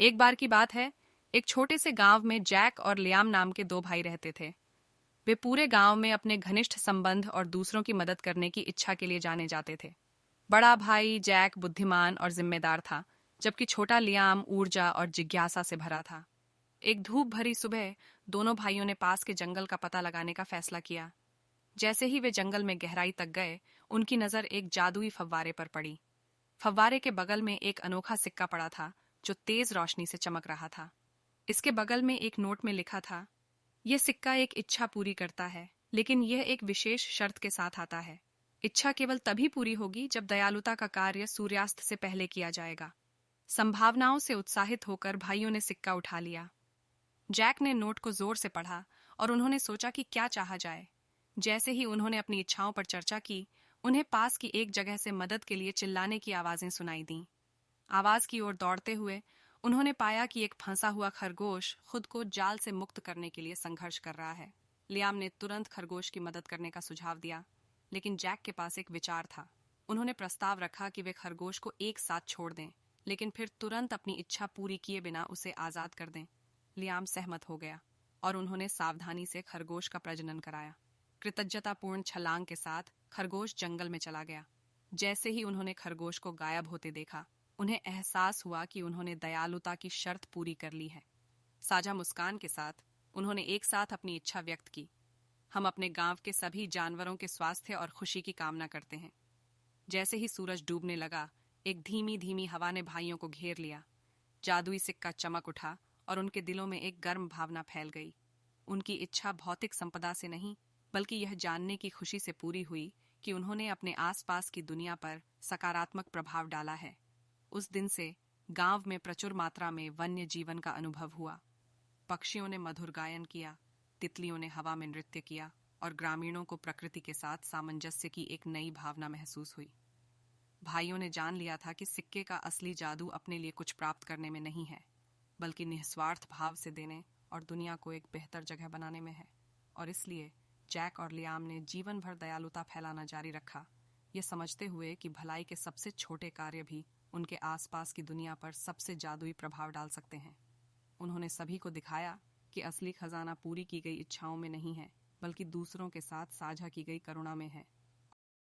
एक बार की बात है, एक छोटे से गांव में जैक और लियाम नाम के दो भाई रहते थे। वे पूरे गांव में अपने घनिष्ठ संबंध और दूसरों की मदद करने की इच्छा के लिए जाने जाते थे। बड़ा भाई जैक बुद्धिमान और जिम्मेदार था, जबकि छोटा लियाम ऊर्जा और जिज्ञासा से भरा था। एक धूप भरी सुबह दोनों भाइयों ने पास के जंगल का पता लगाने का फैसला किया। जैसे ही वे जंगल में गहराई तक गए, उनकी नजर एक जादुई फव्वारे पर पड़ी। फव्वारे के बगल में एक अनोखा सिक्का पड़ा था, जो तेज रोशनी से चमक रहा था। इसके बगल में एक नोट में लिखा था, यह सिक्का एक इच्छा पूरी करता है, लेकिन यह एक विशेष शर्त के साथ आता है। इच्छा केवल तभी पूरी होगी जब दयालुता का कार्य सूर्यास्त से पहले किया जाएगा। संभावनाओं से उत्साहित होकर भाइयों ने सिक्का उठा लिया। जैक ने नोट को जोर से पढ़ा और उन्होंने सोचा कि क्या चाहा जाए। जैसे ही उन्होंने अपनी इच्छाओं पर चर्चा की, उन्हें पास की एक जगह से मदद के लिए चिल्लाने की आवाजें सुनाई दीं। आवाज की ओर दौड़ते हुए उन्होंने पाया कि एक फंसा हुआ खरगोश खुद को जाल से मुक्त करने के लिए संघर्ष कर रहा है। लियाम ने तुरंत खरगोश की मदद करने का सुझाव दिया, लेकिन जैक के पास एक विचार था। उन्होंने प्रस्ताव रखा कि वे खरगोश को एक साथ छोड़ दें, लेकिन फिर तुरंत अपनी इच्छा पूरी किए बिना उसे आजाद कर दें। लियाम सहमत हो गया और उन्होंने सावधानी से खरगोश का प्रजनन कराया। कृतज्ञतापूर्ण छलांग के साथ खरगोश जंगल में चला गया। जैसे ही उन्होंने खरगोश को गायब होते देखा, उन्हें एहसास हुआ कि उन्होंने दयालुता की शर्त पूरी कर ली है। साझा मुस्कान के साथ उन्होंने एक साथ अपनी इच्छा व्यक्त की, हम अपने गांव के सभी जानवरों के स्वास्थ्य और खुशी की कामना करते हैं। जैसे ही सूरज डूबने लगा, एक धीमी धीमी हवा ने भाइयों को घेर लिया। जादुई सिक्का चमक उठा और उनके दिलों में एक गर्म भावना फैल गई। उनकी इच्छा भौतिक संपदा से नहीं, बल्कि यह जानने की खुशी से पूरी हुई कि उन्होंने अपने आसपास की दुनिया पर सकारात्मक प्रभाव डाला है। उस दिन से गांव में प्रचुर मात्रा में वन्य जीवन का अनुभव हुआ। पक्षियों ने मधुर गायन किया, तितलियों ने हवा में नृत्य किया और ग्रामीणों को प्रकृति के साथ सामंजस्य की एक नई भावना महसूस हुई। भाइयों ने जान लिया था कि सिक्के का असली जादू अपने लिए कुछ प्राप्त करने में नहीं है, बल्कि निस्वार्थ भाव से देने और दुनिया को एक बेहतर जगह बनाने में है। और इसलिए जैक और लियाम ने जीवन भर दयालुता फैलाना जारी रखा, ये समझते हुए कि भलाई के सबसे छोटे कार्य भी उनके आसपास की दुनिया पर सबसे जादुई प्रभाव डाल सकते हैं। उन्होंने सभी को दिखाया कि असली खजाना पूरी की गई इच्छाओं में नहीं है, बल्कि दूसरों के साथ साझा की गई करुणा में है।